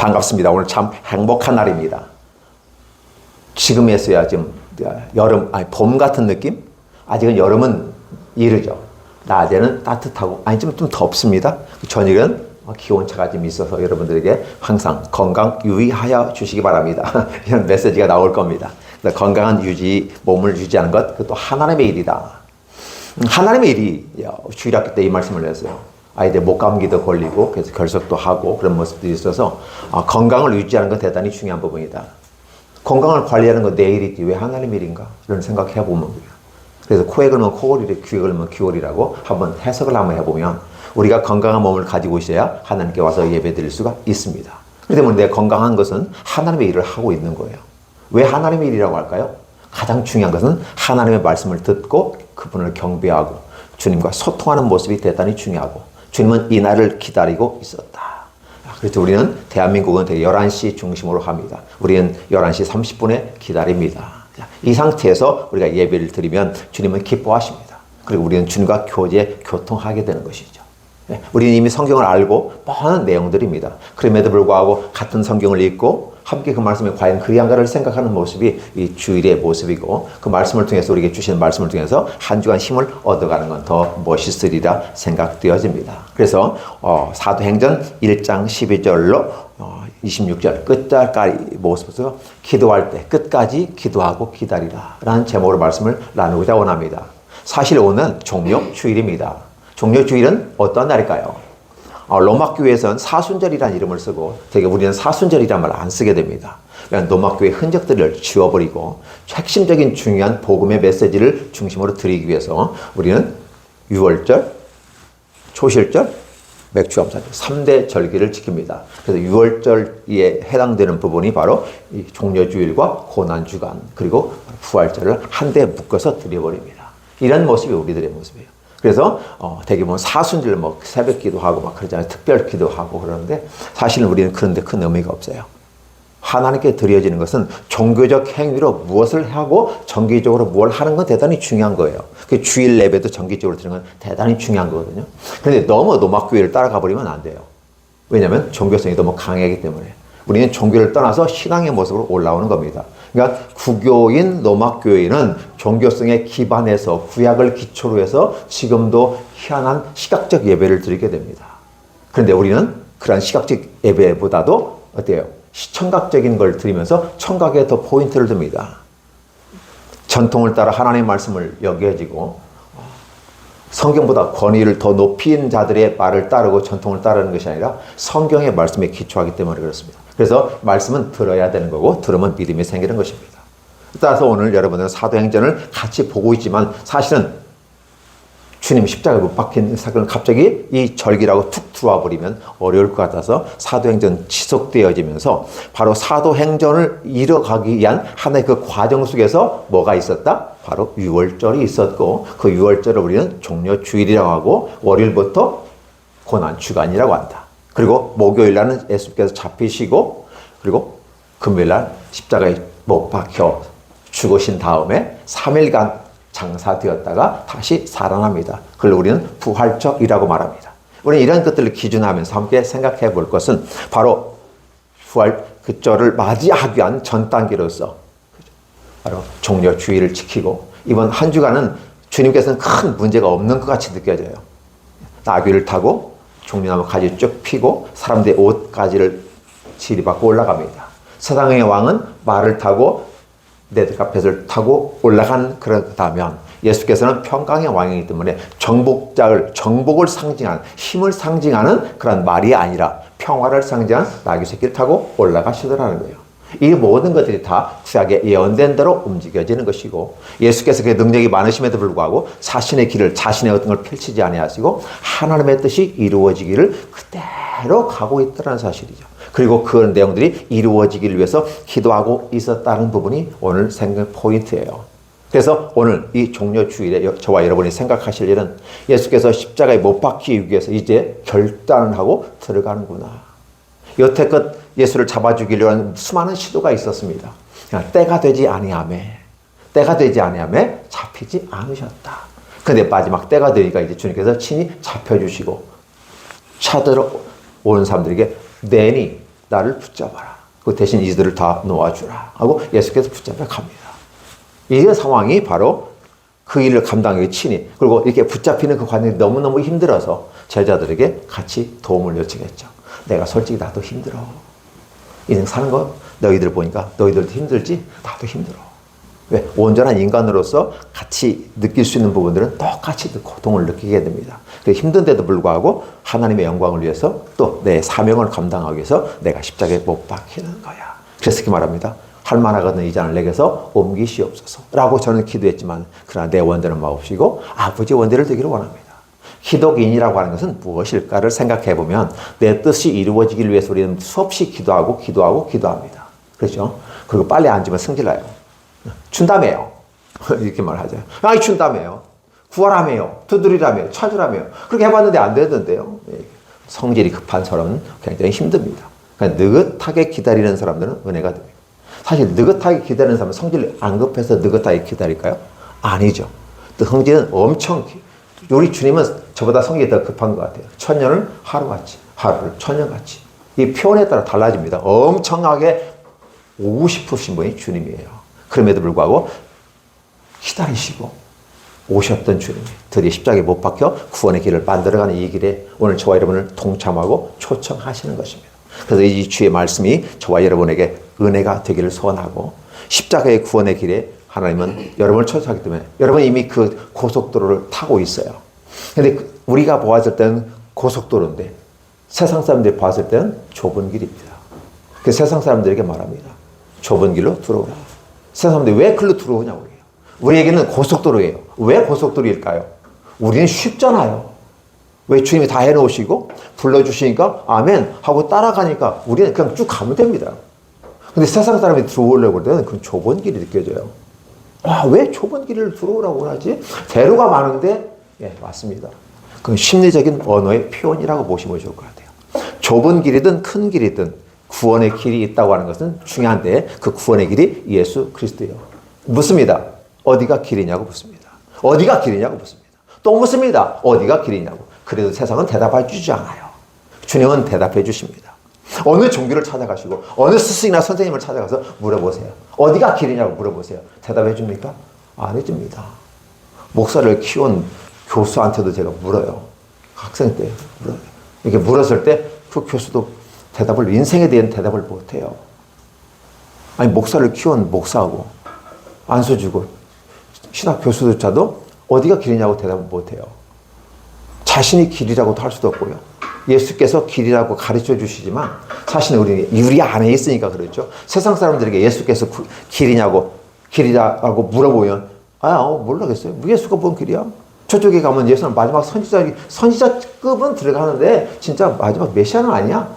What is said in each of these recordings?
반갑습니다. 오늘 참 행복한 날입니다. 지금에서야 좀 여름, 아니 봄 같은 느낌? 아직은 여름은 이르죠. 낮에는 따뜻하고, 아니 좀 덥습니다. 저녁은 기온차가 좀 있어서 여러분들에게 항상 건강 유의하여 주시기 바랍니다. 이런 메시지가 나올 겁니다. 건강한 유지, 몸을 유지하는 것, 그것도 하나님의 일이다. 하나님의 일이 주일학교 때 이 말씀을 했어요. 아이들 목감기도 걸리고 그래서 결석도 하고 그런 모습들이 있어서 건강을 유지하는 건 대단히 중요한 부분이다. 건강을 관리하는 건 내 일이지 왜 하나님 일인가? 이런 생각해 보면 그래서 코에 걸면 코골이래, 귀에 걸면 귀골이라고 한번 해석을 한번 해보면 우리가 건강한 몸을 가지고 있어야 하나님께 와서 예배 드릴 수가 있습니다. 그렇기 때문에 내 건강한 것은 하나님의 일을 하고 있는 거예요. 왜 하나님의 일이라고 할까요? 가장 중요한 것은 하나님의 말씀을 듣고 그분을 경배하고 주님과 소통하는 모습이 대단히 중요하고 주님은 이 날을 기다리고 있었다. 그래서 우리는 대한민국은 되게 11시 중심으로 합니다. 우리는 11시 30분에 기다립니다. 이 상태에서 우리가 예배를 드리면 주님은 기뻐하십니다. 그리고 우리는 주님과 교통하게 되는 것이죠. 우리는 이미 성경을 알고 뻔한 내용들입니다. 그럼에도 불구하고 같은 성경을 읽고 함께 그 말씀에 과연 그리한가를 생각하는 모습이 이 주일의 모습이고 그 말씀을 통해서 우리에게 주시는 말씀을 통해서 한 주간 힘을 얻어가는 건 더 멋있으리라 생각되어집니다. 그래서 사도행전 1장 12절로 26절 끝자까지 모습에서 기도할 때 끝까지 기도하고 기다리라 라는 제목으로 말씀을 나누고자 원합니다. 사실 오늘 종료주일입니다. 종료주일은 어떤 날일까요? 로마교회에서는 사순절이라는 이름을 쓰고 되게 우리는 사순절이라는 말 안 쓰게 됩니다. 로마교회의 흔적들을 지워버리고 핵심적인 중요한 복음의 메시지를 중심으로 드리기 위해서 우리는 유월절, 초실절, 맥주암살 3대 절기를 지킵니다. 그래서 유월절에 해당되는 부분이 바로 이 종료주일과 고난주간 그리고 부활절을 한데 묶어서 드려버립니다. 이런 모습이 우리들의 모습이에요. 그래서 되게 보면 사순절 새벽 기도하고 막 그러잖아요. 특별 기도하고 그러는데 사실은 우리는 그런데 큰 의미가 없어요. 하나님께 드려지는 것은 종교적 행위로 무엇을 하고 정기적으로 무엇을 하는 건 대단히 중요한 거예요. 그 주일 예배도 정기적으로 드리는 건 대단히 중요한 거거든요. 그런데 너무 노마교회를 따라가 버리면 안 돼요. 왜냐하면 종교성이 너무 강하기 때문에. 우리는 종교를 떠나서 신앙의 모습으로 올라오는 겁니다. 그러니까 구교인 로마교회는 종교성에 기반해서 구약을 기초로 해서 지금도 희한한 시각적 예배를 드리게 됩니다. 그런데 우리는 그러한 시각적 예배보다도 어때요? 시청각적인 걸 드리면서 청각에 더 포인트를 둡니다. 전통을 따라 하나님의 말씀을 여겨지고 성경보다 권위를 더 높인 자들의 말을 따르고 전통을 따르는 것이 아니라 성경의 말씀에 기초하기 때문에 그렇습니다. 그래서 말씀은 들어야 되는 거고 들으면 믿음이 생기는 것입니다. 따라서 오늘 여러분들은 사도행전을 같이 보고 있지만 사실은 주님 십자가에 못 박힌 사건을 갑자기 이 절기라고 툭 들어와 버리면 어려울 것 같아서 사도행전 지속되어지면서 바로 사도행전을 이뤄가기 위한 하나의 그 과정 속에서 뭐가 있었다? 바로 유월절이 있었고 그 유월절을 우리는 종료주일이라고 하고 월요일부터 고난주간이라고 한다. 그리고 목요일날은 예수께서 잡히시고 그리고 금요일날 십자가에 못 박혀 죽으신 다음에 3일간 장사되었다가 다시 살아납니다. 그걸 우리는 부활절이라고 말합니다. 우리는 이런 것들을 기준하면서 함께 생각해 볼 것은 바로 부활 그 절을 맞이하기 위한 전 단계로서 바로 종료주의를 지키고 이번 한 주간은 주님께서는 큰 문제가 없는 것 같이 느껴져요. 나귀를 타고 종려나무 가지 쭉 피고 사람들의 옷가지를 지리받고 올라갑니다. 세상의 왕은 말을 타고 레드카펫을 타고 올라간 그러다면 예수께서는 평강의 왕이기 때문에 정복을 상징하는 힘을 상징하는 그런 말이 아니라 평화를 상징하는 나귀 새끼를 타고 올라가시더라는 거예요. 이 모든 것들이 다 구약에 예언된 대로 움직여지는 것이고 예수께서 그 능력이 많으심에도 불구하고 자신의 길을 자신의 어떤 걸 펼치지 아니하시고 하나님의 뜻이 이루어지기를 그대로 가고 있다는 사실이죠. 그리고 그 내용들이 이루어지기를 위해서 기도하고 있었다는 부분이 오늘 생각 포인트예요. 그래서 오늘 이 종료주일에 저와 여러분이 생각하실 일은 예수께서 십자가에 못 박히기 위해서 이제 결단을 하고 들어가는구나. 여태껏 예수를 잡아주기로 하는 수많은 시도가 있었습니다. 때가 되지 아니하매 잡히지 않으셨다. 그런데 마지막 때가 되니까 이제 주님께서 친히 잡혀주시고 찾으러 오는 사람들에게 내니 나를 붙잡아라. 그 대신 이들을 다 놓아주라 하고 예수께서 붙잡아 갑니다. 이 상황이 바로 그 일을 감당하기 친히, 그리고 이렇게 붙잡히는 그 과정이 너무너무 힘들어서 제자들에게 같이 도움을 요청했죠. 내가 솔직히 나도 힘들어. 인생 사는 거 너희들 보니까 너희들도 힘들지? 나도 힘들어. 왜? 온전한 인간으로서 같이 느낄 수 있는 부분들은 똑같이 고통을 느끼게 됩니다. 힘든데도 불구하고 하나님의 영광을 위해서 또 내 사명을 감당하기 위해서 내가 십자가에 못 박히는 거야. 그래서 이렇게 말합니다. 할 만하거든 이 잔을 내게서 옮기시옵소서 라고 저는 기도했지만 그러나 내 원대는 마옵시고 아버지의 원대를 되기를 원합니다. 기독인이라고 하는 것은 무엇일까를 생각해 보면 내 뜻이 이루어지기 위해서 우리는 수없이 기도합니다. 그렇죠? 그리고 빨리 앉으면 승질나요. 춘다며요. 이렇게 말하죠. 아이 춘다며요. 구하라며요. 두드리라며요. 찾으라며요. 그렇게 해봤는데 안 되던데요. 성질이 급한 사람은 굉장히 힘듭니다. 그러니까 느긋하게 기다리는 사람들은 은혜가 됩니다. 사실 느긋하게 기다리는 사람은 성질이 안 급해서 느긋하게 기다릴까요? 아니죠. 또 성질은 엄청 우리 주님은 저보다 성질이 더 급한 것 같아요. 천년을 하루같이, 하루를 천년같이. 이 표현에 따라 달라집니다. 엄청나게 오고 싶으신 분이 주님이에요. 그럼에도 불구하고 기다리시고 오셨던 주님이 드디어 십자가에 못 박혀 구원의 길을 만들어가는 이 길에 오늘 저와 여러분을 동참하고 초청하시는 것입니다. 그래서 이 주의 말씀이 저와 여러분에게 은혜가 되기를 소원하고 십자가의 구원의 길에 하나님은 여러분을 초청하기 때문에 여러분이 이미 그 고속도로를 타고 있어요. 근데 우리가 보았을 때는 고속도로인데 세상 사람들이 봤을 때는 좁은 길입니다. 그 세상 사람들에게 말합니다. 좁은 길로 들어오라. 세상 사람들이 왜 글로 들어오냐고 해요. 우리에게는 고속도로예요. 왜 고속도로일까요? 우리는 쉽잖아요. 왜 주님이 다 해놓으시고 불러주시니까 아멘 하고 따라가니까 우리는 그냥 쭉 가면 됩니다. 근데 세상 사람이 들어오려고 할 때는 그 좁은 길이 느껴져요. 왜 좁은 길을 들어오라고 하지? 대로가 많은데 예, 맞습니다. 그건 심리적인 언어의 표현이라고 보시면 좋을 것 같아요. 좁은 길이든 큰 길이든 구원의 길이 있다고 하는 것은 중요한데 그 구원의 길이 예수 그리스도예요. 묻습니다. 어디가 길이냐고 묻습니다. 어디가 길이냐고 묻습니다. 또 묻습니다. 어디가 길이냐고. 그래도 세상은 대답해 주지 않아요. 주님은 대답해 주십니다. 어느 종교를 찾아가시고 어느 스승이나 선생님을 찾아가서 물어보세요. 어디가 길이냐고 물어보세요. 대답해 줍니까? 안 해줍니다. 목사를 키운 교수한테도 제가 물어요. 학생 때 물어요. 이렇게 물었을 때 그 교수도 대답을 인생에 대한 대답을 못해요. 아니 목사를 키운 목사하고 안수 주고 신학 교수조차도 어디가 길이냐고 대답을 못해요. 자신이 길이라고도 할 수도 없고요. 예수께서 길이라고 가르쳐 주시지만 사실은 우리 안에 있으니까 그렇죠. 세상 사람들에게 예수께서 길이라고 물어보면 모르겠어요. 예수가 뭔 길이야? 저쪽에 가면 예수는 마지막 선지자급은 들어가는데 진짜 마지막 메시아는 아니야.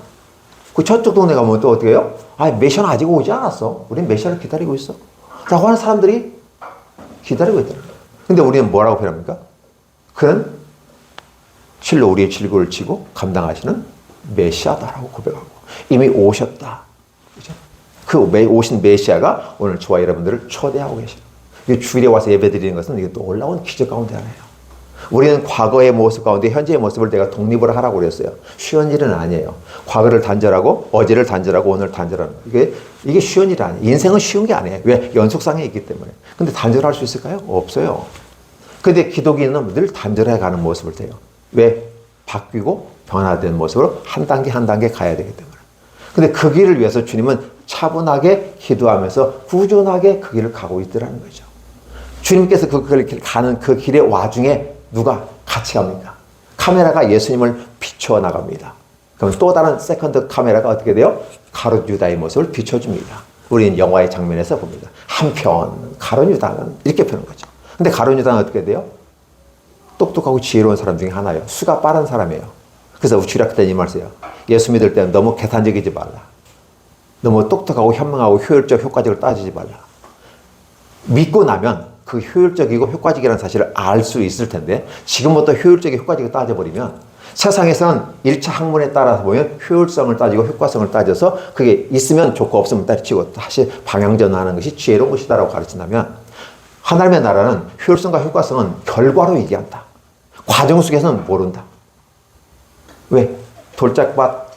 그 저쪽 동네 가면 또 어떻게 해요? 메시아는 아직 오지 않았어. 우린 메시아를 기다리고 있어. 라고 하는 사람들이 기다리고 있다는 거예요. 근데 우리는 뭐라고 표현합니까? 그는 실로 우리의 질고를 지고 감당하시는 메시아다라고 고백하고 이미 오셨다. 그죠? 그 오신 메시아가 오늘 저와 여러분들을 초대하고 계시다. 주일에 와서 예배드리는 것은 이게 놀라운 기적 가운데 하나예요. 우리는 과거의 모습 가운데 현재의 모습을 내가 독립을 하라고 그랬어요. 쉬운 일은 아니에요. 과거를 단절하고 어제를 단절하고 오늘 단절하는 이게 쉬운 일이 아니에요. 인생은 쉬운 게 아니에요. 왜? 연속상에 있기 때문에. 근데 단절할 수 있을까요? 없어요. 근데 기독인은 늘 단절해 가는 모습을 돼요. 왜? 바뀌고 변화된 모습으로 한 단계 한 단계 가야 되기 때문에. 근데 그 길을 위해서 주님은 차분하게 기도하면서 꾸준하게 그 길을 가고 있더라는 거죠. 주님께서 그 길을 가는 그 길의 와중에 누가 같이 갑니까? 카메라가 예수님을 비춰 나갑니다. 그럼 또 다른 세컨드 카메라가 어떻게 돼요? 가룟 유다의 모습을 비춰줍니다. 우리는 영화의 장면에서 봅니다. 한편 가룟 유다는 이렇게 표현한 거죠. 근데 가룟 유다는 어떻게 돼요? 똑똑하고 지혜로운 사람 중에 하나예요. 수가 빠른 사람이에요. 그래서 주일학교 때 이 말씀이에요. 예수 믿을 때는 너무 계산적이지 말라. 너무 똑똑하고 현명하고 효율적, 효과적으로 따지지 말라. 믿고 나면 그 효율적이고 효과적이라는 사실을 알 수 있을 텐데 지금부터 효율적이고 효과적으로 따져버리면 세상에서는 1차 학문에 따라서 보면 효율성을 따지고 효과성을 따져서 그게 있으면 좋고 없으면 때려치고 다시 방향전환하는 것이 지혜로운 것이다라고 가르친다면 하나님의 나라는 효율성과 효과성은 결과로 얘기한다. 과정 속에서는 모른다. 왜? 돌짝밭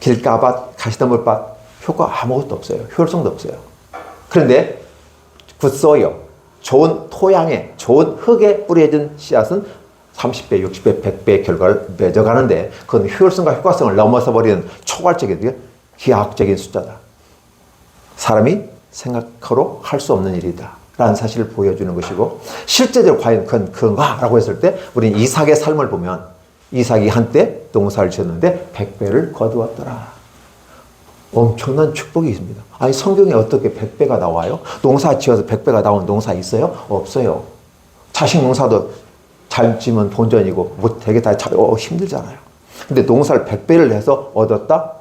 길가밭, 가시덤불밭 효과 아무것도 없어요. 효율성도 없어요. 그런데 굿소요, 좋은 토양에, 좋은 흙에 뿌려진 씨앗은 30배, 60배, 100배의 결과를 맺어가는데 그건 효율성과 효과성을 넘어서 버리는 초과적인 기하학적인 숫자다. 사람이 생각으로 할 수 없는 일이다 라는 사실을 보여주는 것이고, 실제적으로 과연 그건 그런가라고 했을 때 우리는 이삭의 삶을 보면 이삭이 한때 농사를 지었는데 100배를 거두었더라. 엄청난 축복이 있습니다. 아니, 성경에 어떻게 100배가 나와요? 농사 지어서 100배가 나온 농사 있어요? 없어요. 자식 농사도 잘 지면 본전이고 뭐 되게 다 힘들잖아요. 근데 농사를 100배를 해서 얻었다?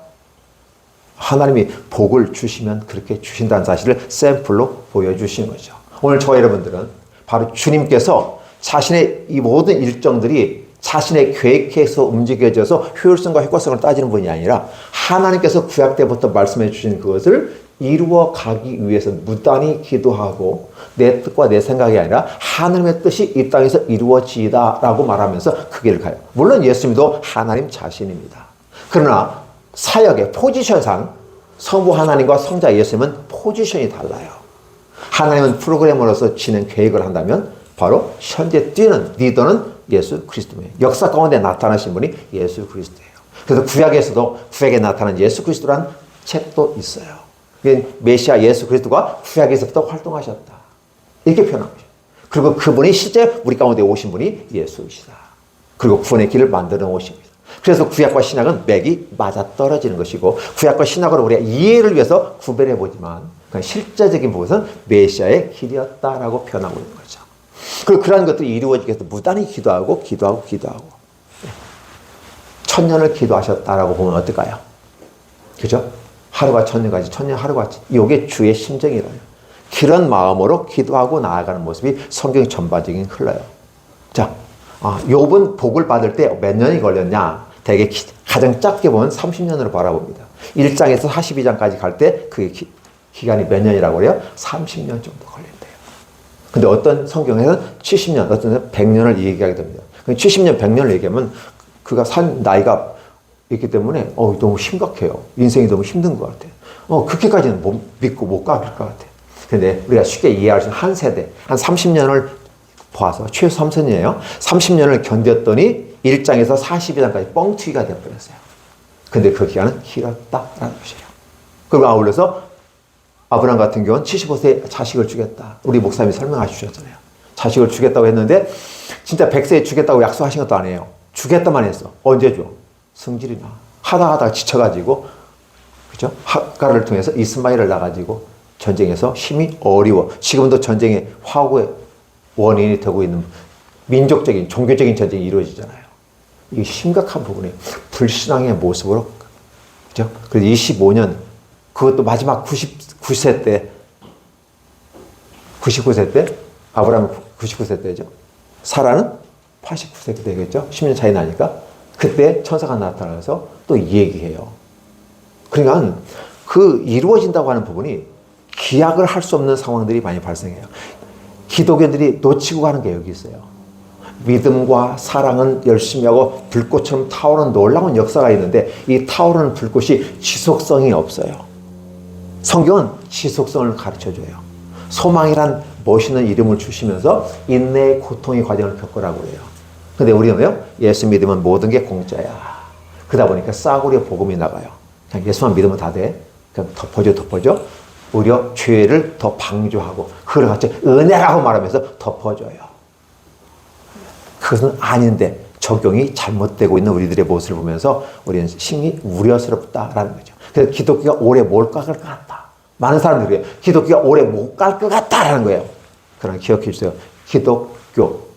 하나님이 복을 주시면 그렇게 주신다는 사실을 샘플로 보여주시는 거죠. 오늘 저와 여러분들은 바로 주님께서 자신의 이 모든 일정들이 자신의 계획에서 움직여져서 효율성과 효과성을 따지는 분이 아니라 하나님께서 구약 때부터 말씀해 주신 그것을 이루어 가기 위해서 무단히 기도하고 내 뜻과 내 생각이 아니라 하나님의 뜻이 이 땅에서 이루어지다라고 말하면서 그 길을 가요. 물론 예수님도 하나님 자신입니다. 그러나 사역의 포지션상 성부 하나님과 성자 예수님은 포지션이 달라요. 하나님은 프로그래머로서 진행 계획을 한다면 바로 현재 뛰는 리더는 예수 그리스도예요. 역사 가운데 나타나신 분이 예수 그리스도예요. 그래서 구약에서도 구약에 나타난 예수 그리스도라는 책도 있어요. 메시아 예수 그리스도가 구약에서부터 활동하셨다. 이렇게 표현한 거죠. 그리고 그분이 실제 우리 가운데 오신 분이 예수이시다. 그리고 구원의 길을 만들어 오신 겁니다. 그래서 구약과 신약은 맥이 맞아떨어지는 것이고 구약과 신약으로 우리가 이해를 위해서 구별해 보지만 실제적인 부분은 메시아의 길이었다라고 표현하고 있는 거죠. 그리고 그러한 것들이 이루어지기 위해서 무단히 기도하고 1000년을 기도하셨다라고 보면 어떨까요? 그죠? 하루가 1000년까지, 1000년 하루가, 이게 주의 심정이라요. 그런 마음으로 기도하고 나아가는 모습이 성경 전반적인 흘러요. 자, 욥은 복을 받을 때 몇 년이 걸렸냐? 되게 가장 짧게 보면 30년으로 바라봅니다. 1장에서 42장까지 갈 때 그 기간이 몇 년이라고 그래요? 30년 정도 걸린대요. 근데 어떤 성경에는 70년, 어떤 데는 100년을 얘기하게 됩니다. 70년, 100년을 얘기하면 그가 산 나이가 있기 때문에 너무 심각해요. 인생이 너무 힘든 것 같아요. 그렇게까지는 못 믿고 못 가길 것 같아요. 근데 우리가 쉽게 이해할 수 있는 한 세대, 한 30년을 보아서 최소 3년이에요. 30년을 견뎠더니 1장에서 42장까지 뻥튀기가 되어버렸어요. 근데 그 기간은 길었다라는 것이에요. 그리고 아울러서 아브라함 같은 경우는 75세에 자식을 주겠다. 우리 목사님이 설명해 주셨잖아요. 자식을 주겠다고 했는데 진짜 100세에 주겠다고 약속하신 것도 아니에요. 주겠다만 했어. 언제 줘? 성질이 나. 하다가 지쳐가지고, 그죠? 하가를 통해서 이스마엘을 낳아가지고 전쟁에서 힘이 어려워. 지금도 전쟁의 화후의 원인이 되고 있는 민족적인, 종교적인 전쟁이 이루어지잖아요. 이게 심각한 부분이에요. 불신앙의 모습으로, 그죠? 그래서 25년, 그것도 마지막 99세 때, 아브라함은 99세 때죠. 사라는 89세 때 되겠죠. 10년 차이 나니까. 그때 천사가 나타나서 또 얘기해요. 그러니까 그 이루어진다고 하는 부분이 기약을 할 수 없는 상황들이 많이 발생해요. 기독교인들이 놓치고 가는 게 여기 있어요. 믿음과 사랑은 열심히 하고 불꽃처럼 타오르는 놀라운 역사가 있는데 이 타오르는 불꽃이 지속성이 없어요. 성경은 지속성을 가르쳐줘요. 소망이란 멋있는 이름을 주시면서 인내의 고통의 과정을 겪으라고 해요. 근데 우리는요, 예수 믿으면 모든 게 공짜야. 그러다 보니까 싸구려 복음이 나가요. 그냥 예수만 믿으면 다 돼. 그냥 덮어줘. 오히려 죄를 더 방조하고, 그걸 같이 은혜라고 말하면서 덮어줘요. 그것은 아닌데, 적용이 잘못되고 있는 우리들의 모습을 보면서 우리는 심히 우려스럽다라는 거죠. 그래서 기독교가 오래 못 갈 것 같다. 많은 사람들이 기독교가 오래 못 갈 것 같다라는 거예요. 그러나 기억해 주세요. 기독교,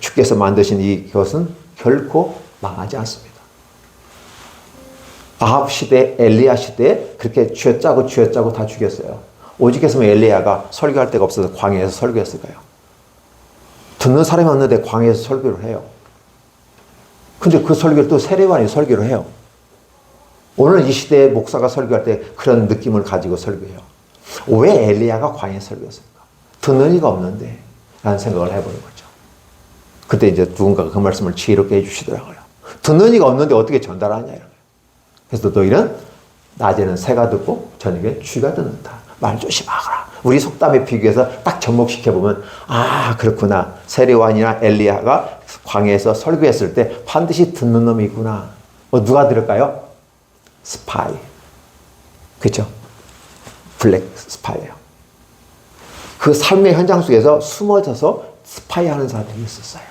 주께서 만드신 이것은 결코 망하지 않습니다. 아합 시대, 엘리야 시대에 그렇게 쥐어짜고 다 죽였어요. 오직 했으면 엘리야가 설교할 데가 없어서 광야에서 설교했을까요? 듣는 사람이 없는데 광야에서 설교를 해요. 근데 그 설교를 또 세례관이 설교를 해요. 오늘 이 시대에 목사가 설교할 때 그런 느낌을 가지고 설교해요. 왜 엘리야가 광야에 설교했을까? 듣는 이가 없는데 라는 생각을 해보는 거죠. 그때 이제 누군가가 그 말씀을 지혜롭게 해주시더라고요. 듣는 이가 없는데 어떻게 전달하냐. 그래서 너희는 낮에는 새가 듣고 저녁에 쥐가 듣는다. 말 조심하거라. 우리 속담에 비교해서 딱 접목시켜보면 아 그렇구나. 세례요한이나 엘리야가 광야에서 설교했을 때 반드시 듣는 놈이 있구나. 누가 들을까요? 스파이. 그렇죠? 블랙 스파이예요. 그 삶의 현장 속에서 숨어져서 스파이 하는 사람들이 있었어요.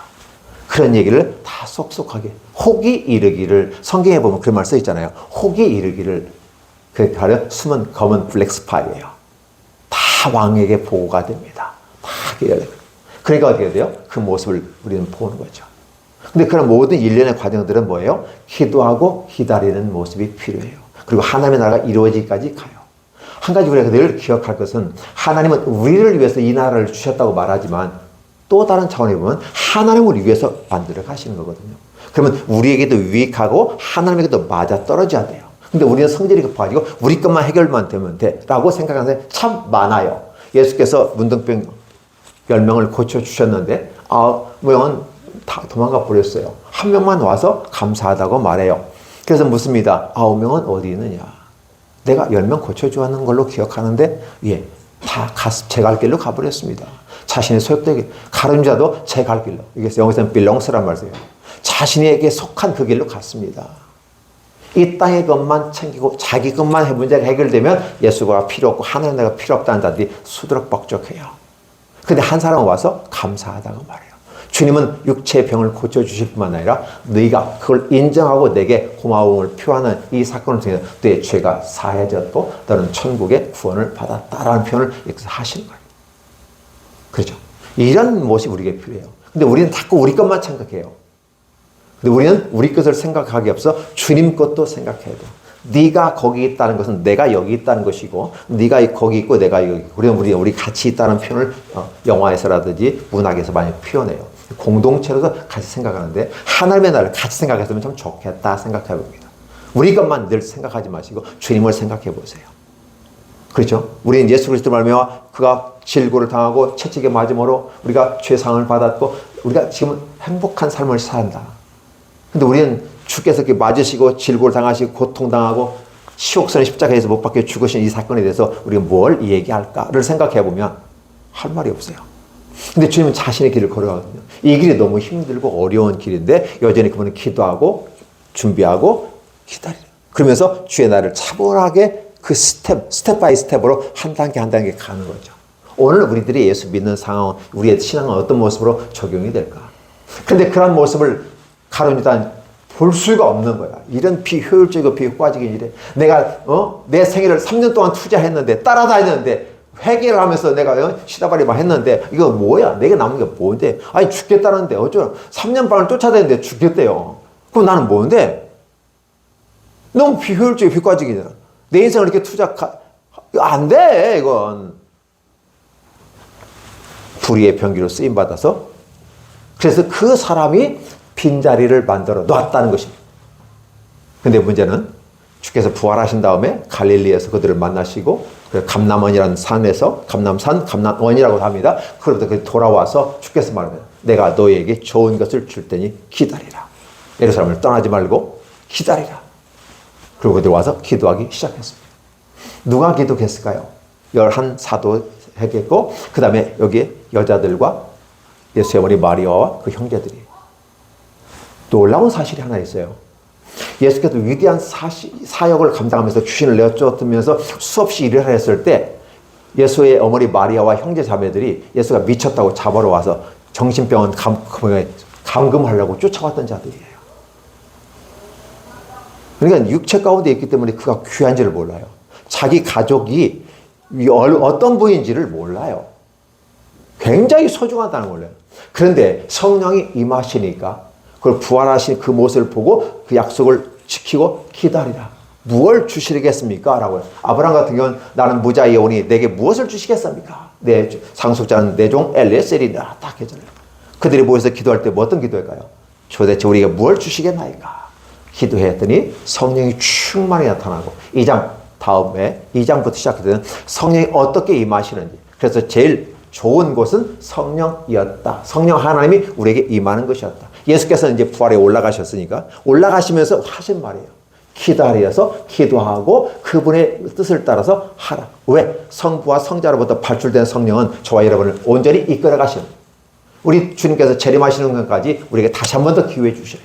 그런 얘기를 다 쏙쏙하게 혹이 이르기를 성경에 보면 그런 말 써 있잖아요. 혹이 이르기를 그 바로 숨은 검은 블랙 스파이예요. 다 왕에게 보고가 됩니다. 다 그러니까 어떻게 돼요? 그 모습을 우리는 보는 거죠. 근데 그런 모든 일련의 과정들은 뭐예요? 기도하고 기다리는 모습이 필요해요. 그리고 하나님의 나라가 이루어지기까지 가요. 한 가지 우리가 늘 기억할 것은 하나님은 우리를 위해서 이 나라를 주셨다고 말하지만 또 다른 차원에 보면 하나님을 위해서 만들어 가시는 거거든요. 그러면 우리에게도 유익하고 하나님에게도 맞아 떨어져야 돼요. 근데 우리는 성질이 급해가지고 우리 것만 해결만 되면 돼 라고 생각하는 사람이 참 많아요. 예수께서 문둥병 10명을 고쳐주셨는데 9명은 다 도망가 버렸어요. 한 명만 와서 감사하다고 말해요. 그래서 묻습니다. 9명은 어디 있느냐? 내가 10명 고쳐주었는 걸로 기억하는데 예, 다 제 갈 길로 가버렸습니다. 자신의 소욕되게 가른 자도 제 갈 길로. 이게 영어에서는 belongs란 말이에요. 자신에게 속한 그 길로 갔습니다. 이 땅의 것만 챙기고 자기 것만 문제가 해결되면 예수가 필요 없고 하나님 나라가 필요 없다는 자들이 수두룩벅적해요. 근데 한 사람은 와서 감사하다고 말해요. 주님은 육체의 병을 고쳐주실 뿐만 아니라 너희가 그걸 인정하고 내게 고마움을 표하는 이 사건을 통해서 너의 죄가 사해졌고 너는 천국의 구원을 받았다라는 표현을 여기서 하시는 거예요. 그렇죠? 이런 모습이 우리에게 필요해요. 근데 우리는 자꾸 우리 것만 생각해요. 근데 우리는 우리 것을 생각하기 앞서 주님 것도 생각해야 돼요. 네가 거기 있다는 것은 내가 여기 있다는 것이고 네가 거기 있고 내가 여기 있고 우리 같이 있다는 표현을 영화에서라든지 문학에서 많이 표현해요. 공동체로서 같이 생각하는데 하나님의 나라를 같이 생각했으면 참 좋겠다 생각해 봅니다. 우리 것만 늘 생각하지 마시고 주님을 생각해 보세요. 그렇죠? 우리는 예수 그리스도 말미암아 그가 질고를 당하고 채찍에 맞음으로 우리가 죄상을 받았고 우리가 지금 행복한 삶을 산다. 근데 우리는 주께서 이렇게 맞으시고 질고를 당하시고 고통당하고 시옥선의 십자가에서 못 박혀 죽으신 이 사건에 대해서 우리가 뭘 얘기할까를 생각해 보면 할 말이 없어요. 근데 주님은 자신의 길을 걸어가거든요. 이 길이 너무 힘들고 어려운 길인데 여전히 그분은 기도하고 준비하고 기다려요. 그러면서 주의 날을 차분하게 그 스텝 바이 스텝으로 한 단계 한 단계 가는 거죠. 오늘 우리들이 예수 믿는 상황, 우리의 신앙은 어떤 모습으로 적용이 될까? 근데 그런 모습을 가론유다는 볼 수가 없는 거야. 이런 비효율적이고 비효과적인 일에 내가 내 생애를 3년 동안 투자했는데 따라다녔는데 회개를 하면서 내가 시다발이 막 했는데 이거 뭐야? 내게 남은 게 뭔데? 아니 죽겠다는데 어쩌나 3년 반을 쫓아다녔는데 죽겠대요. 그럼 나는 뭔데? 너무 비효율적이고 비효과적이잖아. 내 인생을 이렇게 안 돼 이건. 불의의 병기로 쓰임받아서 그래서 그 사람이 빈자리를 만들어 놨다는 것입니다. 근데 문제는 주께서 부활하신 다음에 갈릴리에서 그들을 만나시고 감남원이라는 산에서 감남산, 감남원이라고 합니다. 그로부터 돌아와서 주께서 말합니다. 내가 너희에게 좋은 것을 줄 테니 기다리라. 예루살렘을 떠나지 말고 기다리라. 그리고 그들 와서 기도하기 시작했습니다. 누가 기도했을까요? 11 사도했겠고 그 다음에 여기에 여자들과 예수의 어머니 마리아와 그 형제들이. 놀라운 사실이 하나 있어요. 예수께서 위대한 사역을 감당하면서 주신을 내어쫓으면서 수없이 일을 했을 때 예수의 어머니 마리아와 형제 자매들이 예수가 미쳤다고 잡으러 와서 정신병원 감금하려고 쫓아왔던 자들이에요. 그러니까 육체 가운데 있기 때문에 그가 귀한지를 몰라요. 자기 가족이 어떤 분인지를 몰라요. 굉장히 소중하다는 걸 몰라요. 그런데 성령이 임하시니까 그걸 부활하신 그 모습을 보고 그 약속을 지키고 기다리라. 무엇을 주시겠습니까? 라고요. 아브라함 같은 경우는 나는 무자의 오니 내게 무엇을 주시겠습니까? 내 상속자는 내 종 엘리에셀이다. 딱 했잖아요. 그들이 모여서 기도할 때 뭐 어떤 기도할까요? 도대체 우리가 무엇을 주시겠나이까? 기도했더니 성령이 충만히 나타나고 2장 다음에 2장부터 시작해서 성령이 어떻게 임하시는지. 그래서 제일 좋은 곳은 성령이었다. 성령 하나님이 우리에게 임하는 것이었다. 예수께서는 이제 부활에 올라가셨으니까 올라가시면서 하신 말이에요. 기다려서 기도하고 그분의 뜻을 따라서 하라. 왜? 성부와 성자로부터 발출된 성령은 저와 여러분을 온전히 이끌어 가시는, 우리 주님께서 재림하시는 것까지 우리에게 다시 한 번 더 기회해 주셔요.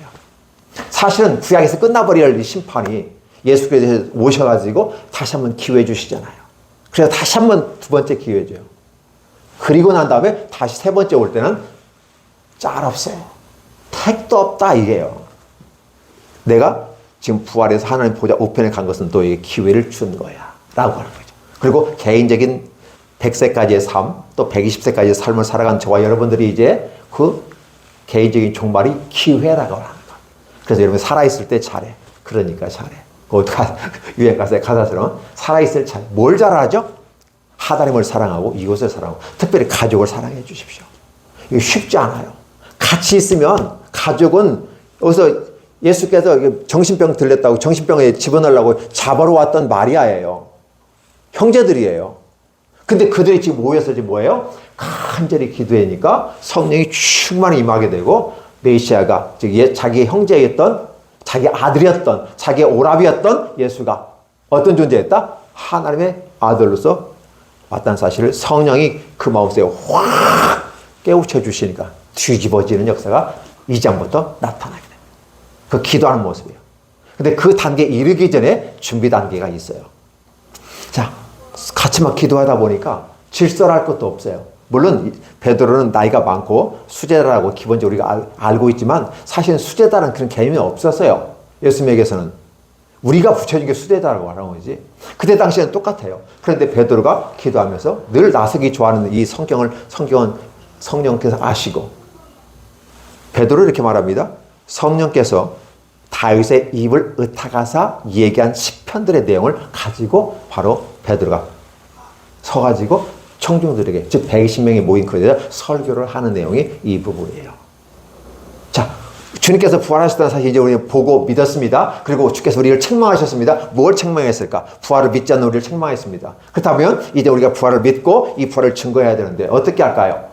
사실은 구약에서 끝나버릴 이 심판이 예수께서 오셔가지고 다시 한 번 기회해 주시잖아요. 그래서 다시 한 번 두 번째 기회 줘요. 그리고 난 다음에 다시 세 번째 올 때는 짤 없어. 택도 없다 이게요. 내가 지금 부활해서 하나님 보좌 우편에 간 것은 너에게 기회를 준 거야 라고 하는 거죠. 그리고 개인적인 100세까지의 삶, 또 120세까지의 삶을 살아간 저와 여러분들이 이제 그 개인적인 종말이 기회라고 하는 거예요. 그래서 여러분 살아있을 때 잘해. 그러니까 잘해. 유행 가사의 가사처럼 살아있을 잘해. 뭘 잘하죠? 하나님을 사랑하고 이웃을 사랑하고 특별히 가족을 사랑해 주십시오. 이거 쉽지 않아요. 같이 있으면 가족은 여기서 예수께서 정신병 들렸다고 정신병에 집어넣으려고 잡으러 왔던 마리아예요. 형제들이에요. 근데 그들이 지금 모여서 지금 뭐예요? 간절히 기도하니까 성령이 충만히 임하게 되고 메시아가 즉 자기의 형제였던 자기 아들이었던 자기의 오랍이었던 예수가 어떤 존재였다? 하나님의 아들로서 왔다는 사실을 성령이 그 마음속에 확 깨우쳐 주시니까 뒤집어지는 역사가 이 장부터 나타나게 됩니다. 그 기도하는 모습이에요. 근데 그 단계에 이르기 전에 준비 단계가 있어요. 자, 같이 막 기도하다 보니까 질서할 것도 없어요. 물론 베드로는 나이가 많고 수제자라고 기본적으로 우리가 알고 있지만 사실은 수제자라는 그런 개념이 없었어요. 예수님에게서는. 우리가 붙여준 게 수제자라고 하는 거지. 그때 당시에는 똑같아요. 그런데 베드로가 기도하면서 늘 나서기 좋아하는 이 성경은 성령께서 아시고 베드로 이렇게 말합니다. 성령께서 다윗의 입을 의탁하사 얘기한 시편들의 내용을 가지고 바로 베드로가 서가지고 청중들에게 즉 120명이 모인 그들에 설교를 하는 내용이 이 부분이에요. 자, 주님께서 부활하셨다는 사실 이제 우리는 보고 믿었습니다. 그리고 주께서 우리를 책망하셨습니다. 뭘 책망했을까? 부활을 믿지 않는 우리를 책망했습니다. 그렇다면 이제 우리가 부활을 믿고 이 부활을 증거해야 되는데 어떻게 할까요?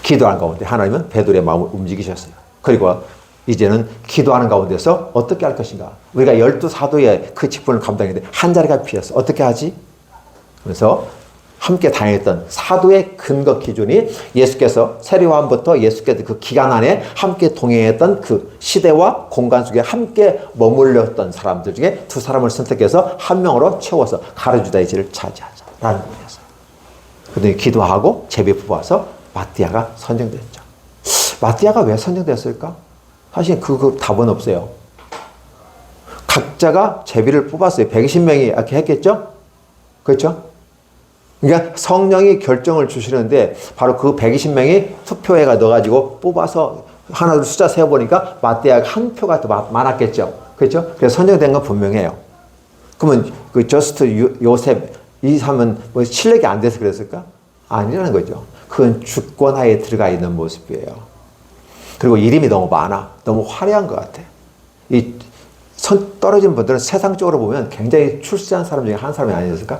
기도하는 가운데 하나님은 베드로의 마음을 움직이셨어요. 그리고 이제는 기도하는 가운데서 어떻게 할 것인가? 우리가 12사도의 그 직분을 감당했는데 한 자리가 비었어. 어떻게 하지? 그래서 함께 다녔던 사도의 근거 기준이 예수께서 세례요한부터 예수께서 그 기간 안에 함께 동행했던 그 시대와 공간 속에 함께 머물렀던 사람들 중에 두 사람을 선택해서 한 명으로 채워서 가르주다의 지를 차지하자라는 거였어요. 그들이 기도하고 제비 뽑아서 마띠아가 선정됐죠. 마띠아가 왜 선정됐을까? 사실 그 답은 없어요. 각자가 제비를 뽑았어요. 120명이 이렇게 했겠죠? 그렇죠? 그러니까 성령이 결정을 주시는데 바로 그 120명이 투표에가 넣어가지고 뽑아서 하나 둘 숫자 세어보니까 마띠아가 한 표가 더 많았겠죠. 그렇죠? 그래서 선정된 건 분명해요. 그러면 그 저스트 요셉 이 사람은 뭐 실력이 안 돼서 그랬을까? 아니라는 거죠. 그건 주권하에 들어가 있는 모습이에요. 그리고 이름이 너무 많아. 너무 화려한 것 같아. 이 떨어진 분들은 세상적으로 보면 굉장히 출세한 사람 중에 한 사람이 아니었을까?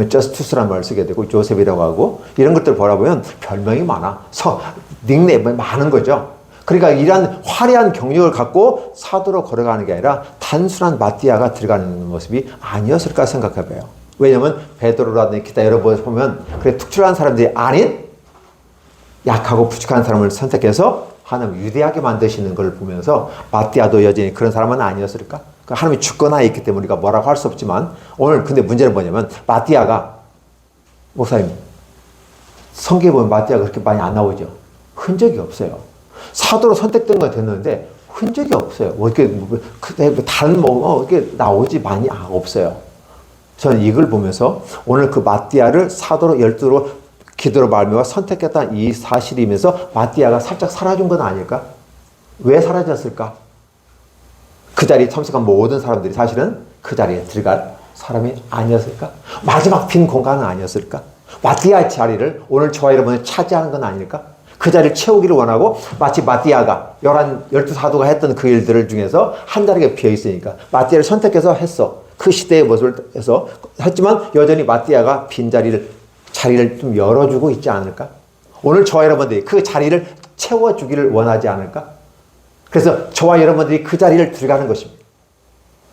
저스투스라는 말을 쓰게 되고 조셉이라고 하고 이런 것들 보라보면 별명이 많아. 닉네임이 많은 거죠. 그러니까 이러한 화려한 경력을 갖고 사도로 걸어가는 게 아니라 단순한 마띠아가 들어가는 모습이 아니었을까 생각해봐요. 왜냐하면 베드로라든지 기타 여러 번 보면 그래 특출한 사람들이 아닌 약하고 부족한 사람을 선택해서 하나님 유대하게 만드시는 걸 보면서 마띠아도 여전히 그런 사람은 아니었을까? 그러니까 하나님이 주권하에 있기 때문에 우리가 뭐라고 할 수 없지만 오늘 근데 문제는 뭐냐면 마띠아가 목사님 성경에 보면 마띠아가 그렇게 많이 안 나오죠. 흔적이 없어요. 사도로 선택된 건 됐는데 흔적이 없어요. 어떻게 다른 이렇게 나오지 많이 없어요. 저는 이걸 보면서 오늘 그 마띠아를 사도로 열두로 기도로 말미암아 선택했다는 이 사실이면서 마띠아가 살짝 사라진 건 아닐까? 왜 사라졌을까? 그 자리에 참석한 모든 사람들이 사실은 그 자리에 들어갈 사람이 아니었을까? 마지막 빈 공간은 아니었을까? 마띠아의 자리를 오늘 저와 여러분이 차지하는 건 아닐까? 그 자리를 채우기를 원하고 마치 마띠아가 12사도가 했던 그 일들 중에서 한 자리가 비어있으니까 마띠아를 선택해서 했어. 그 시대의 모습을 해서 했지만 여전히 마띠아가 빈 자리를 좀 열어주고 있지 않을까? 오늘 저와 여러분들이 그 자리를 채워주기를 원하지 않을까? 그래서 저와 여러분들이 그 자리를 들어가는 것입니다.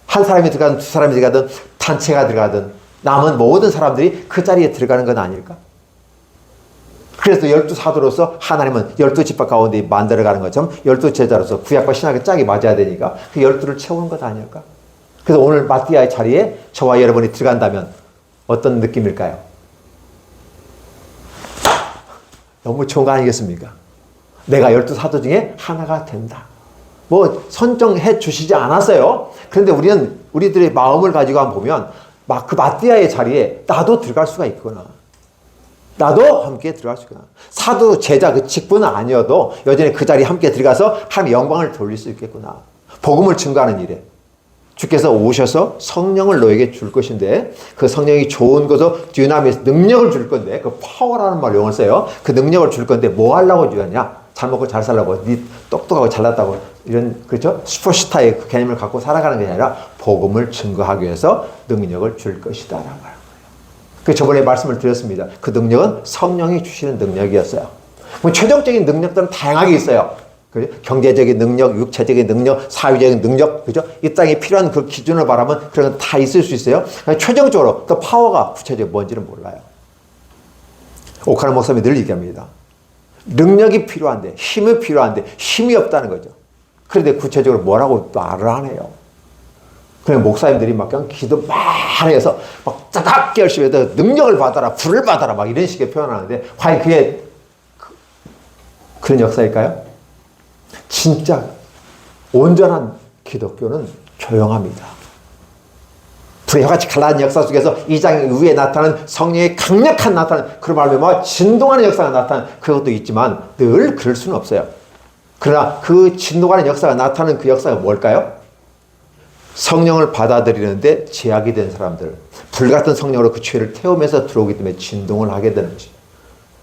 한 사람이 들어가든 두 사람이 들어가든 단체가 들어가든 남은 모든 사람들이 그 자리에 들어가는 건 아닐까? 그래서 12사도로서 하나님은 12지파 가운데 만들어가는 것처럼 12제자로서 구약과 신약의 짝이 맞아야 되니까 그 12를 채우는 것 아닐까? 그래서 오늘 마띠아의 자리에 저와 여러분이 들어간다면 어떤 느낌일까요? 너무 좋은 거 아니겠습니까? 내가 12사도 중에 하나가 된다. 뭐 선정해 주시지 않았어요. 그런데 우리들의 마음을 가지고 한번 보면 그 마띠아의 자리에 나도 들어갈 수가 있구나. 나도 함께 들어갈 수 있구나. 사도 제자 그 직분은 아니어도 여전히 그 자리에 함께 들어가서 하나님의 영광을 돌릴 수 있겠구나. 복음을 증거하는 일에 주께서 오셔서 성령을 너에게 줄 것인데 그 성령이 좋은 것으로 dynamis 능력을 줄 건데 그 파워라는 말 용어를 써요. 그 능력을 줄 건데 뭐 하려고 주었냐? 잘 먹고 잘 살라고, 네 똑똑하고 잘났다고 이런 그렇죠? 슈퍼스타의 그 개념을 갖고 살아가는 게 아니라 복음을 증거하기 위해서 능력을 줄 것이다라는 거예요. 그 저번에 말씀을 드렸습니다. 그 능력은 성령이 주시는 능력이었어요. 최종적인 능력들은 다양하게 있어요. 그죠? 경제적인 능력, 육체적인 능력, 사회적인 능력, 그죠? 이 땅에 필요한 그 기준을 바라면 그런 건 다 있을 수 있어요. 최종적으로 그 파워가 구체적으로 뭔지는 몰라요. 오카노 목사님이 늘 얘기합니다. 능력이 필요한데, 힘이 필요한데, 힘이 없다는 거죠. 그런데 구체적으로 뭐라고 말을 안 해요. 그냥 목사님들이 막 그냥 기도 많이 해서 막 짜닥 열심히 해서 능력을 받아라, 불을 받아라, 막 이런 식의 표현하는데, 과연 그게 그런 역사일까요? 진짜 온전한 기독교는 조용합니다. 불의 혀같이 갈라진 역사 속에서 이 장 위에 나타나는 성령의 강력한 나타나는 그런 말로 진동하는 역사가 나타나는 그것도 있지만 늘 그럴 수는 없어요. 그러나 그 진동하는 역사가 나타나는 그 역사가 뭘까요? 성령을 받아들이는데 제약이 된 사람들, 불같은 성령으로 그 죄를 태우면서 들어오기 때문에 진동을 하게 되는 것이죠.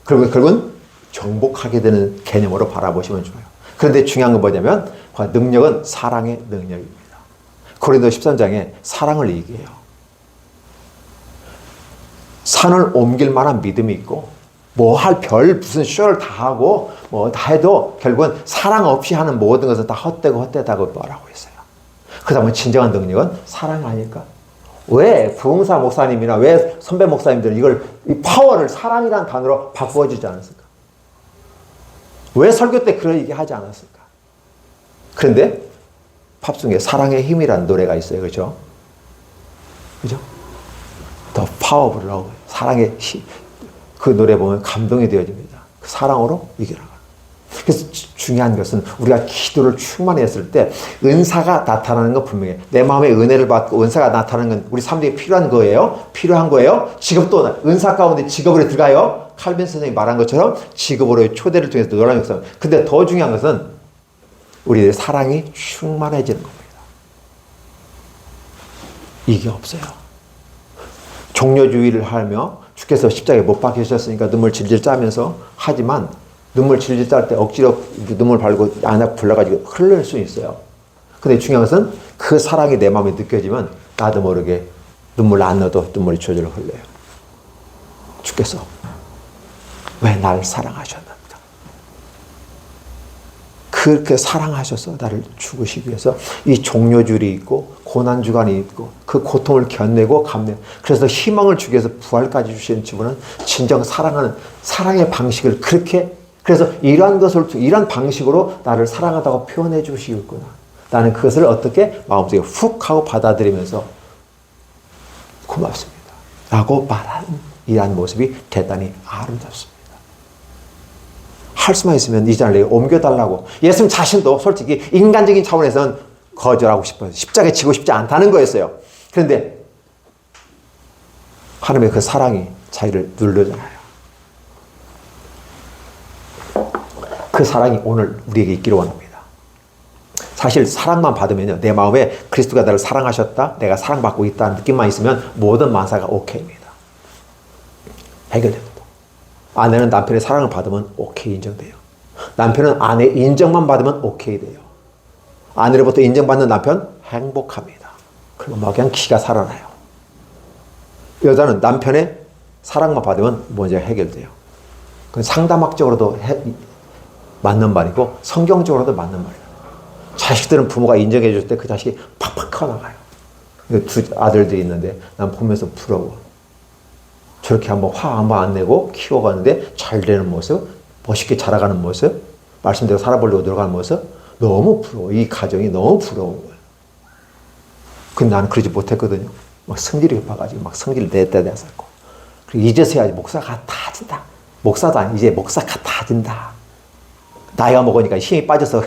그리고 결국은 정복하게 되는 개념으로 바라보시면 좋아요. 그런데 중요한 건 뭐냐면 능력은 사랑의 능력입니다. 고린도 13장에 사랑을 얘기해요. 산을 옮길 만한 믿음이 있고 뭐 할 무슨 쇼를 다 하고 뭐 다 해도 결국은 사랑 없이 하는 모든 것은 다 헛되고 말하고 있어요. 그다음에 진정한 능력은 사랑 아닐까? 왜 부흥사 목사님이나 왜 선배 목사님들은 이 파워를 사랑이라는 단어로 바꾸어주지 않았을까? 왜 설교 때 그런 얘기 하지 않았을까? 그런데 팝송에 사랑의 힘이라는 노래가 있어요. 그죠? 그죠? 더 파워풀하고 사랑의 힘. 그 노래 보면 감동이 되어집니다. 그 사랑으로 이겨나가. 그래서 중요한 것은 우리가 기도를 충만히 했을 때 은사가 나타나는 건 분명해. 내 마음에 은혜를 받고 은사가 나타나는 건 우리 삶에 필요한 거예요. 필요한 거예요. 직업도 은사 가운데 직업으로 들어가요. 칼빈 선생님이 말한 것처럼 직업으로의 초대를 통해서 놀라운 역사. 근데 더 중요한 것은 우리의 사랑이 충만해지는 겁니다. 이게 없어요. 종료주의를 하며 주께서 십자가에 못 박히셨으니까 눈물 질질 짜면서 하지만 눈물 질질 짤 때 억지로 눈물 발고 안에 불러가지고 흘릴 수 있어요. 근데 중요한 것은 그 사랑이 내 마음에 느껴지면 나도 모르게 눈물 안 넣어도 눈물이 저절로 흘려요. 주께서 왜 나를 사랑하셨는가? 그렇게 사랑하셔서 나를 죽으시기 위해서 이 종료주일이 있고 고난주간이 있고 그 고통을 견내고 그래서 희망을 주기 위해서 부활까지 주시는 주분은 진정 사랑하는 사랑의 방식을 그렇게 그래서 이러한 방식으로 나를 사랑하다고 표현해 주시겠구나. 나는 그것을 어떻게 마음속에 훅 하고 받아들이면서 고맙습니다. 라고 말하는 이러한 모습이 대단히 아름답습니다. 할 수만 있으면 이 자리에 옮겨달라고. 예수님 자신도 솔직히 인간적인 차원에서는 거절하고 싶어요. 십자가에 지고 싶지 않다는 거였어요. 그런데 하나님의 그 사랑이 자기를 누르잖아요. 그 사랑이 오늘 우리에게 있기를 원합니다. 사실 사랑만 받으면요. 내 마음에 그리스도가 나를 사랑하셨다. 내가 사랑받고 있다는 느낌만 있으면 모든 만사가 오케이입니다. 해결됩니다. 아내는 남편의 사랑을 받으면 오케이 인정돼요. 남편은 아내의 인정만 받으면 오케이 돼요. 아내로부터 인정받는 남편 행복합니다. 그러면 막 그냥 기가 살아나요. 여자는 남편의 사랑만 받으면 문제가 해결돼요. 그건 상담학적으로도 맞는 말이고 성경적으로도 맞는 말이에요. 자식들은 부모가 인정해 줄 때 그 자식이 팍팍 커나가요. 두 아들들이 있는데 난 보면서 부러워. 저렇게 한번 화 한번 안 내고 키워가는데 잘 되는 모습, 멋있게 자라가는 모습, 말씀대로 살아보려고 들어가는 모습, 너무 부러워. 이 가정이 너무 부러운 거예요. 근데 나는 그러지 못했거든요. 막 성질이 급해가지고 막 성질을 냈다 내었고. 그리고 이제서야 목사가 다진다. 목사도 아니, 이제 목사가 다진다. 나이가 먹으니까 힘이 빠져서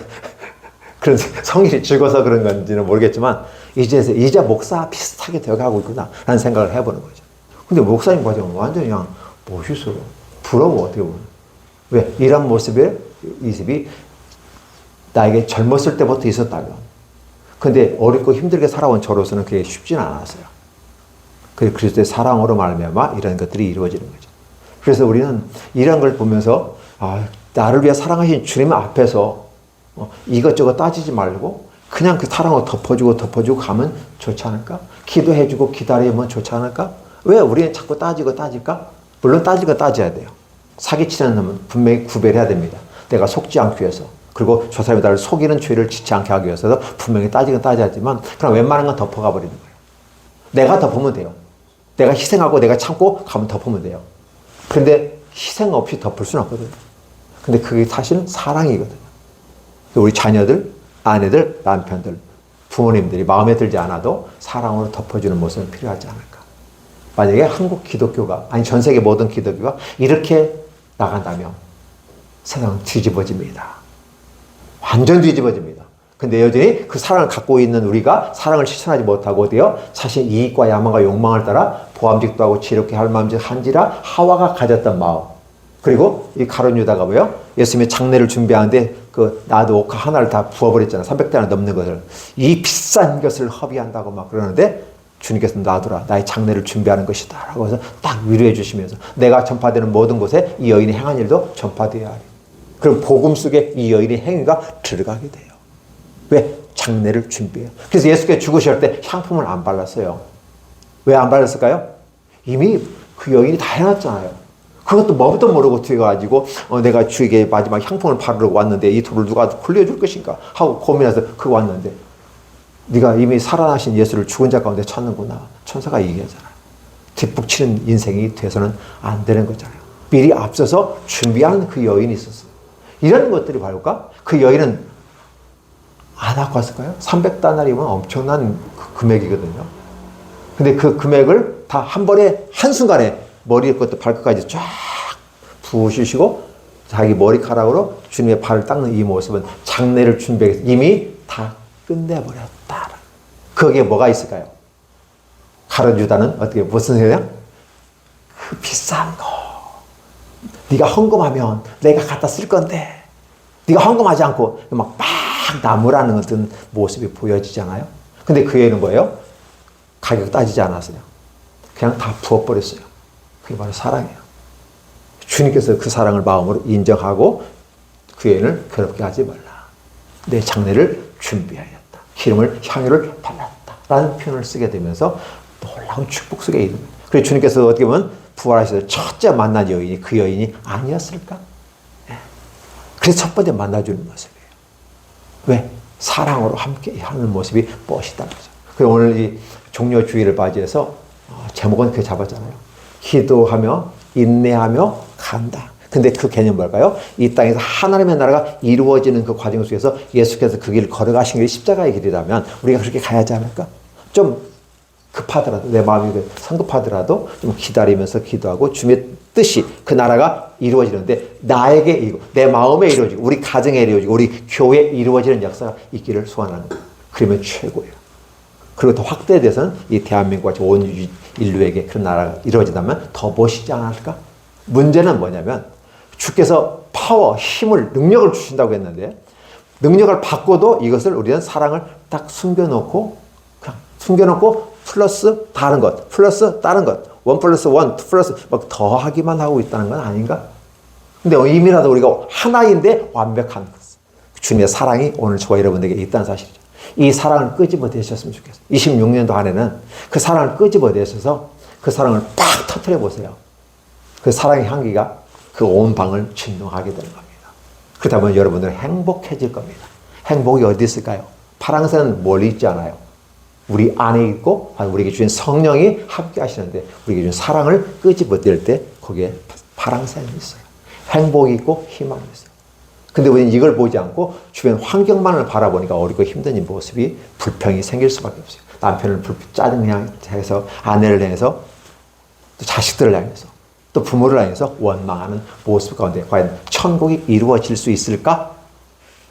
그런 성질이 죽어서 그런 건지는 모르겠지만, 이제 목사 비슷하게 되어가고 있구나 라는 생각을 해보는 거죠. 근데 목사님 과정은 완전히 그냥 멋있어요. 부러워, 어떻게 보면. 왜? 이런 모습이 나에게 젊었을 때부터 있었다면. 근데 어렵고 힘들게 살아온 저로서는 그게 쉽지는 않았어요. 그리스도의 사랑으로 말미암아 이런 것들이 이루어지는 거죠. 그래서 우리는 이런 걸 보면서 나를 위해 사랑하신 주님 앞에서 이것저것 따지지 말고 그냥 그 사랑을 덮어주고 가면 좋지 않을까? 기도해주고 기다리면 좋지 않을까? 왜 우리는 자꾸 따질까? 물론 따질 거 따져야 돼요. 사기치는 놈은 분명히 구별해야 됩니다. 내가 속지 않기 위해서. 그리고 저 사람이 나를 속이는 죄를 짓지 않게 하기 위해서도 분명히 따져야지만, 그럼 웬만한 건 덮어가 버리는 거예요. 내가 덮으면 돼요. 내가 희생하고 내가 참고 가면 덮으면 돼요. 그런데 희생 없이 덮을 수는 없거든요. 근데 그게 사실은 사랑이거든요. 우리 자녀들, 아내들, 남편들, 부모님들이 마음에 들지 않아도 사랑으로 덮어주는 모습은 필요하지 않을까. 만약에 한국 기독교가, 아니 전 세계 모든 기독교가 이렇게 나간다면 세상은 뒤집어집니다. 완전 뒤집어집니다. 근데 여전히 그 사랑을 갖고 있는 우리가 사랑을 실천하지 못하고 어디요? 자신 이익과 야망과 욕망을 따라 보암직도 하고 지혜롭게 할 마음이 한지라 하와가 가졌던 마음. 그리고 이 가룟 유다가 뭐요? 예수님의 장례를 준비하는데 나도 옥화 하나를 다 부어버렸잖아요. 300대나 넘는 것을. 이 비싼 것을 허비한다고 막 그러는데 주님께서 놔두라. 나의 장례를 준비하는 것이다. 라고 해서 딱 위로해 주시면서 내가 전파되는 모든 곳에 이 여인이 행한 일도 전파되어야 하리. 그럼 복음 속에 이 여인의 행위가 들어가게 돼요. 왜? 장례를 준비해요. 그래서 예수께서 죽으실 때 향품을 안 발랐어요. 왜 안 발랐을까요? 이미 그 여인이 다 해놨잖아요. 그것도 뭣도 모르고 뒤가지고 내가 주에게 마지막 향품을 바르러 왔는데 이 돌을 누가 굴려줄 것인가 하고 고민해서 그거 왔는데 네가 이미 살아나신 예수를 죽은 자 가운데 찾는구나. 천사가 얘기하잖아요. 뒷북치는 인생이 돼서는 안 되는 거잖아요. 미리 앞서서 준비하는 그 여인이 있었어요. 이런 것들이 바로까? 그 여인은 안 갖고 왔을까요? 300다나리면 엄청난 금액이거든요. 근데 그 금액을 다 한 번에 한순간에 머리부터 발끝까지 쫙 부으시고 자기 머리카락으로 주님의 발을 닦는 이 모습은 장례를 준비해서 이미 다 끝내버렸다. 거기에 뭐가 있을까요? 가룟 유다는 어떻게 무슨 소리야? 그 비싼 거 네가 헌금하면 내가 갖다 쓸 건데 네가 헌금하지 않고 막 나무라는 어떤 모습이 보여지잖아요. 근데 그 애는 뭐예요? 가격 따지지 않았어요. 그냥 다 부어버렸어요. 그게 바로 사랑이에요. 주님께서 그 사랑을 마음으로 인정하고 그 애를 괴롭게 하지 말라. 내 장례를 준비하였다. 기름을 향유를 발랐다. 라는 표현을 쓰게 되면서 놀라운 축복 속에 있는 거예요. 그래서 주님께서 어떻게 보면 부활하셔서 첫째 만난 여인이 그 여인이 아니었을까? 네. 그래서 첫 번째 만나주는 모습이에요. 왜? 사랑으로 함께 하는 모습이 멋있다는 거죠. 그리고 오늘 이 종료주의를 맞이해서 제목은 그렇게 잡았잖아요. 기도하며 인내하며 간다. 근데 그 개념 뭘까요? 이 땅에서 하나님의 나라가 이루어지는 그 과정 속에서 예수께서 그 길을 걸어가신 게 십자가의 길이라면 우리가 그렇게 가야 하지 않을까? 좀 급하더라도 내 마음이 성급하더라도 좀 기다리면서 기도하고 주님의 뜻이 그 나라가 이루어지는데 나에게 이루어지고 내 마음에 이루어지고 우리 가정에 이루어지고 우리 교회에 이루어지는 역사가 있기를 소원하는 거예요. 그러면 최고예요. 그리고 더 확대돼서는 이 대한민국과 온 인류에게 그런 나라가 이루어진다면 더 멋있지 않을까? 문제는 뭐냐면 주께서 파워, 힘을, 능력을 주신다고 했는데 능력을 받고도 이것을 우리는 사랑을 딱 숨겨놓고 그냥 숨겨놓고 플러스 다른 것, 플러스 다른 것, 1 플러스 1, 2 플러스 막 더하기만 하고 있다는 건 아닌가? 근데 이미라도 우리가 하나인데 완벽한 것. 주님의 사랑이 오늘 저와 여러분에게 있다는 사실이죠. 이 사랑을 끄집어내셨으면 좋겠어요. 26년도 안에는 그 사랑을 끄집어내셔서 그 사랑을 팍 터뜨려 보세요. 그 사랑의 향기가 그 온 방을 진동하게 되는 겁니다. 그렇다면 여러분들은 행복해질 겁니다. 행복이 어디 있을까요? 파랑새는 멀리 있지 않아요. 우리 안에 있고 우리에게 주신 성령이 함께 하시는데 우리에게 주신 사랑을 끄집어낼 때 거기에 파랑새는 있어요. 행복이 있고 희망이 있어요. 근데 우리는 이걸 보지 않고 주변 환경만을 바라보니까 어렵고 힘든 이 모습이 불평이 생길 수밖에 없어요. 남편을 짜증내서 아내를 향해서 또 자식들을 향해서 또 부모를 향해서 원망하는 모습 가운데 과연 천국이 이루어질 수 있을까?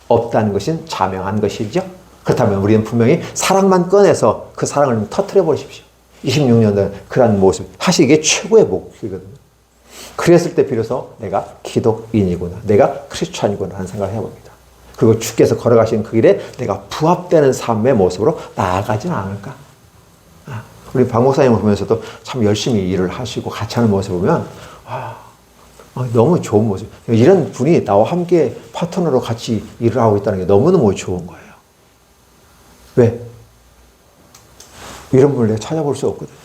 없다는 것은 자명한 것이죠. 그렇다면 우리는 분명히 사랑만 꺼내서 그 사랑을 터뜨려 버리십시오. 26년간 그런 모습. 사실 이게 최고의 목표거든요. 그랬을 때 비로소 내가 기독인이구나. 내가 크리스찬이구나 하는 생각을 해봅니다. 그리고 주께서 걸어가신 그 길에 내가 부합되는 삶의 모습으로 나아가지는 않을까. 우리 박 목사님을 보면서도 참 열심히 일을 하시고 같이 하는 모습을 보면 너무 좋은 모습. 이런 분이 나와 함께 파트너로 같이 일을 하고 있다는 게 너무너무 좋은 거예요. 왜? 이런 분을 내가 찾아볼 수 없거든요.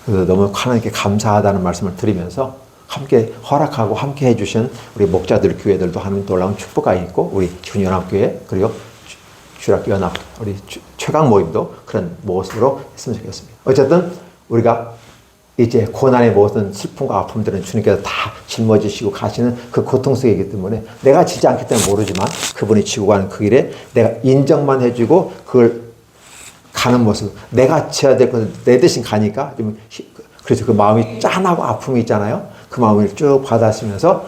그래서 너무 하나님께 감사하다는 말씀을 드리면서 함께 허락하고 함께 해주신 우리 목자들 교회들도 하나님 놀라운 축복가 있고 우리 준연합교회 그리고 주락연합 우리 최강 모임도 그런 모습으로 했으면 좋겠습니다. 어쨌든 우리가 이제 고난의 모든 슬픔과 아픔들은 주님께서 다 짊어지시고 가시는 그 고통 속이기 때문에 내가 지지 않기 때문에 모르지만 그분이 지고 가는 그 길에 내가 인정만 해주고 그걸 가는 모습, 내가 지어야 될 것을 내 대신 가니까 좀 그래서 그 마음이 짠하고 아픔이 있잖아요. 그 마음을 쭉 받아쓰면서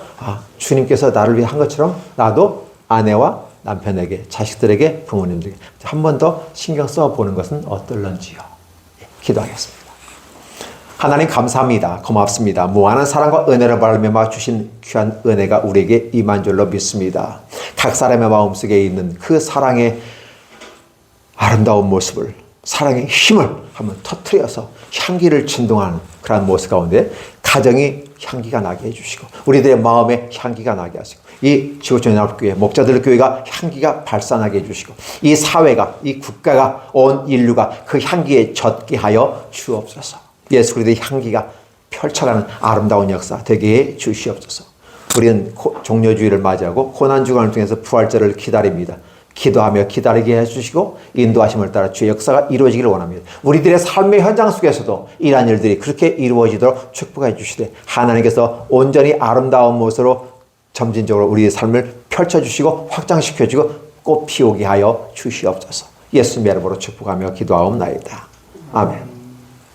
주님께서 나를 위해 한 것처럼 나도 아내와 남편에게 자식들에게 부모님들에게 한 번 더 신경 써보는 것은 어떨런지요. 기도하겠습니다. 하나님 감사합니다. 고맙습니다. 무한한 사랑과 은혜를 바라며 주신 귀한 은혜가 우리에게 임한 줄로 믿습니다. 각 사람의 마음속에 있는 그 사랑의 아름다운 모습을 사랑의 힘을 한번 터뜨려서 향기를 진동하는 그런 모습 가운데 가정이 향기가 나게 해주시고 우리들의 마음에 향기가 나게 하시고 이 지구촌연합교회 목자들 교회가 향기가 발산하게 해주시고 이 사회가 이 국가가 온 인류가 그 향기에 젖게 하여 주옵소서. 예수 그리스도의 향기가 펼쳐가는 아름다운 역사 되게 해 주시옵소서. 우리는 종료주의를 맞이하고 고난주간을 통해서 부활절을 기다립니다. 기도하며 기다리게 해주시고 인도하심을 따라 주의 역사가 이루어지기를 원합니다. 우리들의 삶의 현장 속에서도 이러한 일들이 그렇게 이루어지도록 축복해 주시되 하나님께서 온전히 아름다운 모습으로 점진적으로 우리의 삶을 펼쳐주시고 확장시켜주고 꽃 피우게 하여 주시옵소서. 예수님의 이름으로 축복하며 기도하옵나이다. 아멘.